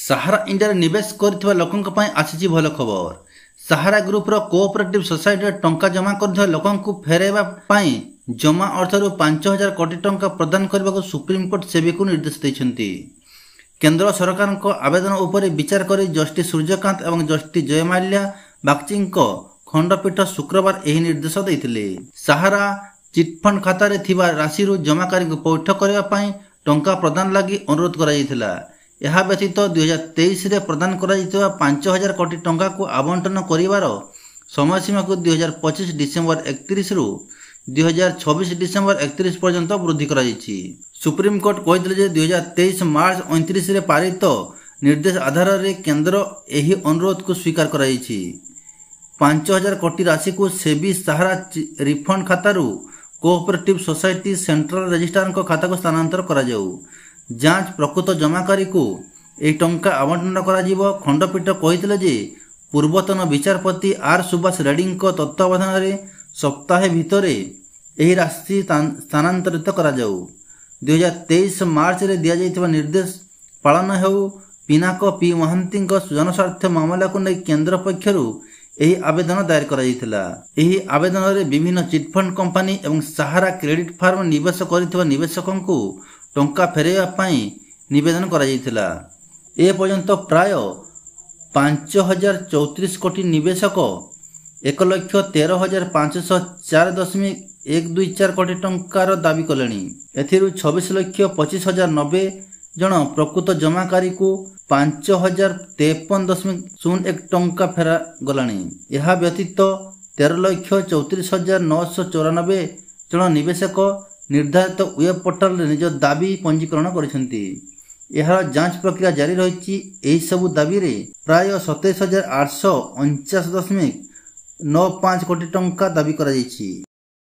ସାହାରା ଇଣ୍ଡିଆରେ ନିବେଶ କରିଥିବା ଲୋକଙ୍କ ପାଇଁ ଆସିଛି ଭଲ ଖବର। ସାହାରା ଗ୍ରୁପର କୋଅପରେଟିଭ ସୋସାଇଟିରେ ଟଙ୍କା ଜମା କରିଥିବା ଲୋକଙ୍କୁ ଫେରାଇବା ପାଇଁ ଜମା ଅର୍ଥରୁ 5,000 କୋଟି ଟଙ୍କା ପ୍ରଦାନ କରିବାକୁ ସୁପ୍ରିମକୋର୍ଟ ସେବିକୁ ନିର୍ଦ୍ଦେଶ ଦେଇଛନ୍ତି। କେନ୍ଦ୍ର ସରକାରଙ୍କ ଆବେଦନ ଉପରେ ବିଚାର କରି ଜଷ୍ଟିସ ସୂର୍ଯ୍ୟକାନ୍ତ ଏବଂ ଜଷ୍ଟିସ ଜୟମାଲ୍ୟା ବାଗ୍ଚିଙ୍କ ଖଣ୍ଡପୀଠ ଶୁକ୍ରବାର ଏହି ନିର୍ଦ୍ଦେଶ ଦେଇଥିଲେ। ସାହାରା ଚିଟଫଣ୍ଡ ଖାତାରେ ଥିବା ରାଶିରୁ ଜମାକାରୀଙ୍କୁ ପୈଠ କରିବା ପାଇଁ ଟଙ୍କା ପ୍ରଦାନ ଲାଗି ଅନୁରୋଧ କରାଯାଇଥିଲା। ଏହା ବ୍ୟତୀତ 2023ରେ ପ୍ରଦାନ କରାଯାଇଥିବା 5,000 କୋଟି ଟଙ୍କାକୁ ଆବଣ୍ଟନ କରିବାର ସମୟସୀମାକୁ 2025 ଡିସେମ୍ବର 31ରୁ 2026 ଡିସେମ୍ବର 31 ପର୍ଯ୍ୟନ୍ତ ବୃଦ୍ଧି କରାଯାଇଛି। ସୁପ୍ରିମକୋର୍ଟ କହିଥିଲେ ଯେ 2023 ମାର୍ଚ୍ଚ 29ରେ ପାରିତ ନିର୍ଦ୍ଦେଶ ଆଧାରରେ କେନ୍ଦ୍ର ଏହି ଅନୁରୋଧକୁ ସ୍ୱୀକାର କରାଯାଇଛି। 5,000 କୋଟି ରାଶିକୁ ସେବି ସାହାରା ରିଫଣ୍ଡ ଖାତାରୁ କୋଅପରେଟିଭ ସୋସାଇଟି ସେଣ୍ଟ୍ରାଲ ରେଜିଷ୍ଟ୍ରାରଙ୍କ ଖାତାକୁ ସ୍ଥାନାନ୍ତର କରାଯାଉ। ଯାଞ୍ଚ ପ୍ରକୃତ ଜମାକାରୀକୁ ଏହି ଟଙ୍କା ଆବଣ୍ଟନ କରାଯିବ। ଖଣ୍ଡପୀଠ କହିଥିଲେ ଯେ ପୂର୍ବତନ ବିଚାରପତି ଆର୍ ସୁଭାଷ ରେଡ୍ଡୀଙ୍କ ତତ୍ତ୍ୱାବଧାନରେ ସପ୍ତାହେ ଭିତରେ ଏହି ରାଶି ସ୍ଥାନାନ୍ତରିତ କରାଯାଉ। 2023 ମାର୍ଚ୍ଚରେ ଦିଆଯାଇଥିବା ନିର୍ଦ୍ଦେଶ ପାଳନ ହେଉ। ପିନାକ ପି ମହାନ୍ତିଙ୍କ ଜନସ୍ୱାର୍ଥ ମାମଲାକୁ ନେଇ କେନ୍ଦ୍ର ପକ୍ଷରୁ ଏହି ଆବେଦନ ଦାୟର କରାଯାଇଥିଲା। ଏହି ଆବେଦନରେ ବିଭିନ୍ନ ଚିଟଫଣ୍ଡ କମ୍ପାନୀ ଏବଂ ସାହାରା କ୍ରେଡିଟ୍ ଫାର୍ମ ନିବେଶ କରିଥିବା ନିବେଶକଙ୍କୁ ଟଙ୍କା ଫେରାଇବା ପାଇଁ ନିବେଦନ କରାଯାଇଥିଲା। ଏପର୍ଯ୍ୟନ୍ତ ପ୍ରାୟ 5,034 କୋଟି ନିବେଶକ 1,13,504.124 କୋଟି ଟଙ୍କାର ଦାବି କଲେଣି। ଏଥିରୁ 26,25,090 ଜଣ ପ୍ରକୃତ ଜମାକାରୀକୁ 5,053.01 ଟଙ୍କା ଫେରାଗଲାଣି। ଏହା ବ୍ୟତୀତ 13,34,994 ଜଣ ନିବେଶକ ନିର୍ଦ୍ଧାରିତ ୱେବ୍ ପୋର୍ଟାଲରେ ନିଜ ଦାବି ପଞ୍ଜୀକରଣ କରିଛନ୍ତି। ଏହାର ଯାଞ୍ଚ ପ୍ରକ୍ରିୟା ଜାରି ରହିଛି। ଏହିସବୁ ଦାବିରେ ପ୍ରାୟ 27,849.95 କୋଟି ଟଙ୍କା ଦାବି କରାଯାଇଛି।